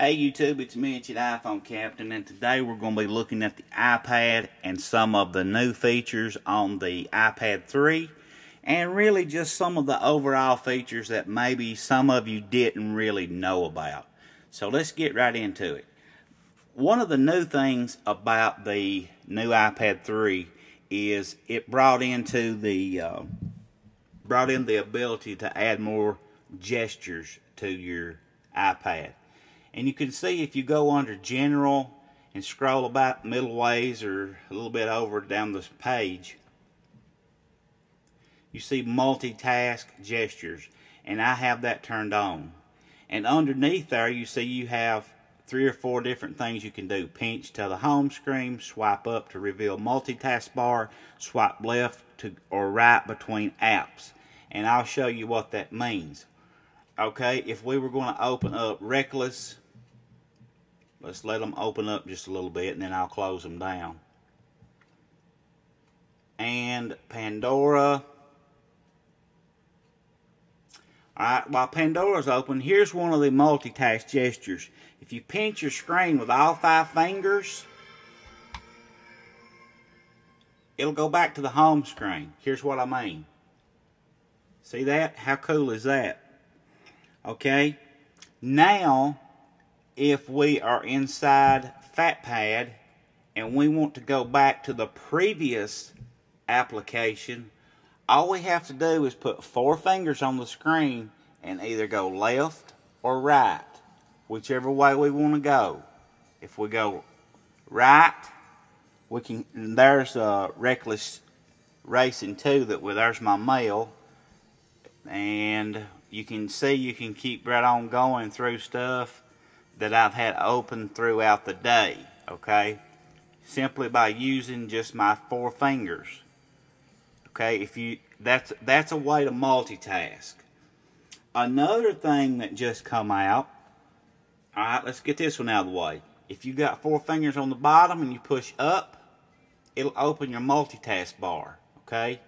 Hey YouTube, it's me, it's your iPhone Captain, and today we're going to be looking at the iPad and some of the new features on the iPad 3, and really just some of the overall features that maybe some of you didn't really know about. So let's get right into it. One of the new things about the new iPad 3 is it brought in the ability to add more gestures to your iPad. And you can see if you go under General and scroll about middle ways or a little bit over down this page, you see Multitask Gestures, and I have that turned on. And underneath there you see you have 3 or 4 different things you can do. Pinch to the home screen, swipe up to reveal multitask bar, swipe left to or right between apps. And I'll show you what that means. Okay, if we were going to open up Reckless, let's let them open up just a little bit and then I'll close them down. And Pandora. Alright, while Pandora's open, here's one of the multitask gestures. If you pinch your screen with all 5 fingers, it'll go back to the home screen. Here's what I mean. See that? How cool is that? Okay, now if we are inside FatPad and we want to go back to the previous application, all we have to do is put 4 fingers on the screen and either go left or right, whichever way we want to go. If we go right, we can. And there's Reckless Racing 2. There's my mail, and you can see you can keep right on going through stuff that I've had open throughout the day, okay? Simply by using just my 4 fingers. Okay, that's a way to multitask. Another thing that just come out, alright, let's get this one out of the way. If you got 4 fingers on the bottom and you push up, it'll open your multitask bar, okay?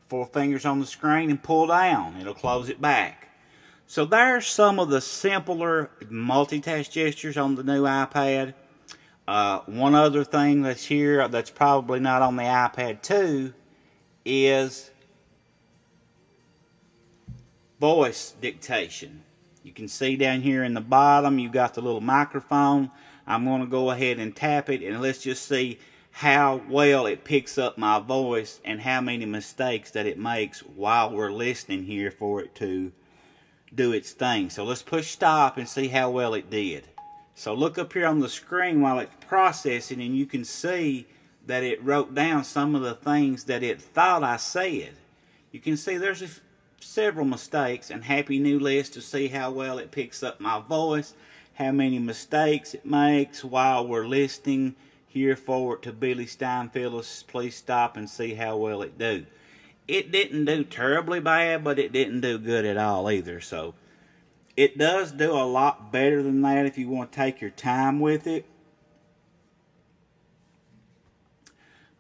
4 fingers on the screen and pull down, it'll close it back. So there's some of the simpler multitask gestures on the new iPad. One other thing that's here that's probably not on the iPad 2 is voice dictation. You can see down here in the bottom you've got the little microphone. I'm going to go ahead and tap it, and let's just see how well it picks up my voice and how many mistakes that it makes while we're listening here for it to do its thing. So let's push stop and see how well it did. So look up here on the screen while it's processing, and you can see that it wrote down some of the things that it thought I said. You can see there's several mistakes, and happy new list to see how well it picks up my voice, how many mistakes it makes while we're listening here forward to Billy Steinfeld's Please Stop and see how well it do. It didn't do terribly bad, but it didn't do good at all either. So it does do a lot better than that if you want to take your time with it.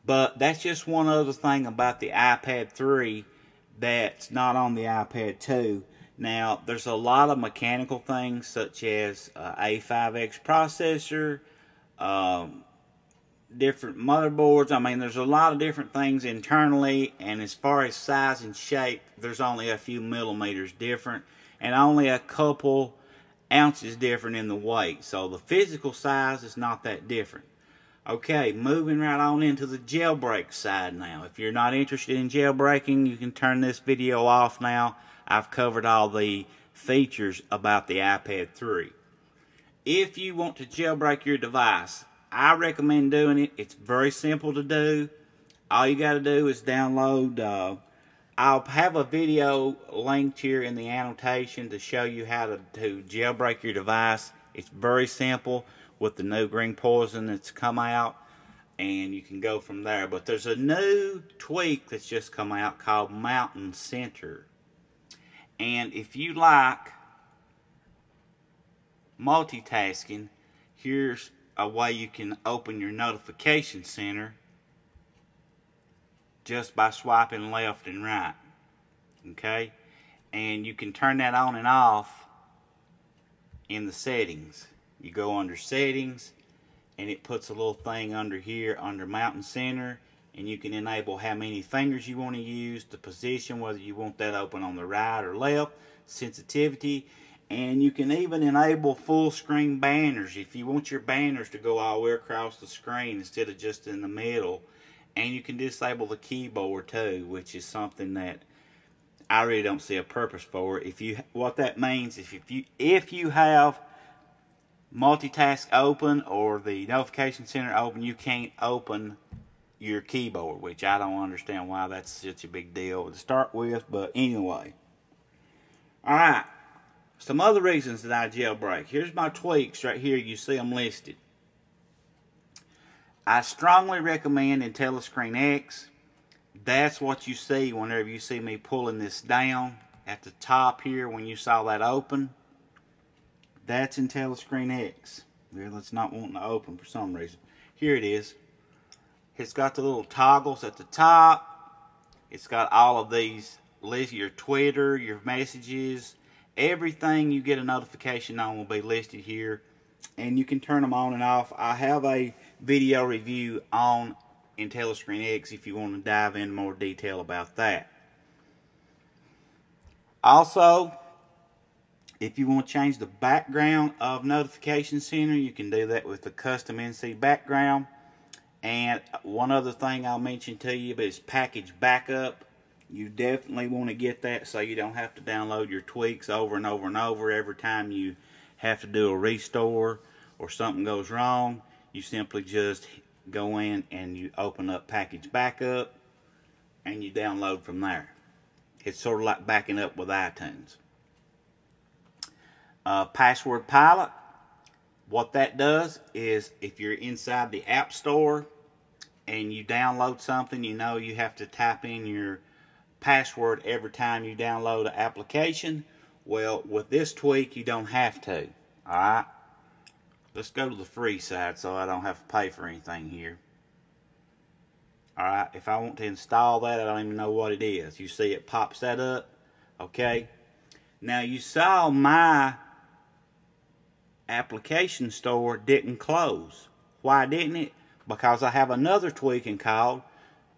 But that's just one other thing about the iPad 3 that's not on the iPad 2. Now, there's a lot of mechanical things such as A5X processor, different motherboards. I mean, there's a lot of different things internally, and as far as size and shape, there's only a few millimeters different and only a couple ounces different in the weight. So the physical size is not that different. Okay, moving right on into the jailbreak side now. If you're not interested in jailbreaking, you can turn this video off now. I've covered all the features about the iPad 3. If you want to jailbreak your device, I recommend doing it. It's very simple to do. All you got to do is download. I'll have a video linked here in the annotation to show you how to jailbreak your device. It's very simple with the new green poison that's come out, and you can go from there. But there's a new tweak that's just come out called Mountain Center. And if you like multitasking, here's a way you can open your notification center just by swiping left and right. Okay? And you can turn that on and off in the settings. You go under settings, and it puts a little thing under here under mountain center, and you can enable how many fingers you want to use, the position, whether you want that open on the right or left, sensitivity, and you can even enable full screen banners if you want your banners to go all the way across the screen instead of just in the middle. And you can disable the keyboard too, which is something that I really don't see a purpose for. What that means is if you have multitask open or the notification center open, you can't open your keyboard, which I don't understand why that's such a big deal to start with, but anyway. Alright, some other reasons that I jailbreak. Here's my tweaks right here. You see them listed. I strongly recommend IntelliScreen X. That's what you see whenever you see me pulling this down at the top here when you saw that open. That's IntelliScreen X. Well, it's not wanting to open for some reason. Here it is. It's got the little toggles at the top. It's got all of these, your Twitter, your messages, everything you get a notification on will be listed here. And you can turn them on and off. I have a video review on IntelliScreen X if you want to dive into more detail about that. Also, if you want to change the background of Notification Center, you can do that with the custom NC background. And one other thing I'll mention to you is package backup. You definitely want to get that so you don't have to download your tweaks over and over and over every time you have to do a restore or something goes wrong. You simply just go in and you open up package backup and you download from there. It's sort of like backing up with iTunes. Password Pilot. What that does is if you're inside the App Store and you download something, you know you have to type in your password every time you download an application. Well, with this tweak, you don't have to. Alright? Let's go to the free side so I don't have to pay for anything here. Alright, if I want to install that, I don't even know what it is. You see it pops that up. Okay? Now you saw my application store didn't close. Why didn't it? Because I have another tweaking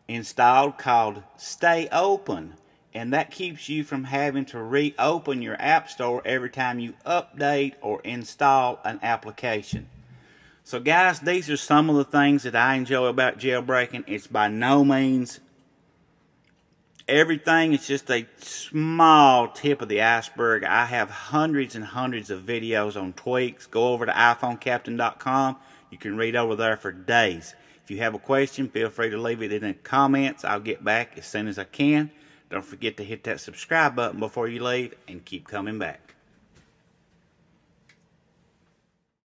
installed called Stay Open, and that keeps you from having to reopen your app store every time you update or install an application. So guys, these are some of the things that I enjoy about jailbreaking. It's by no means everything. It's just a small tip of the iceberg. I have hundreds and hundreds of videos on tweaks. Go over to iPhoneCaptain.com. You can read over there for days. If you have a question, feel free to leave it in the comments. I'll get back as soon as I can. Don't forget to hit that subscribe button before you leave and keep coming back.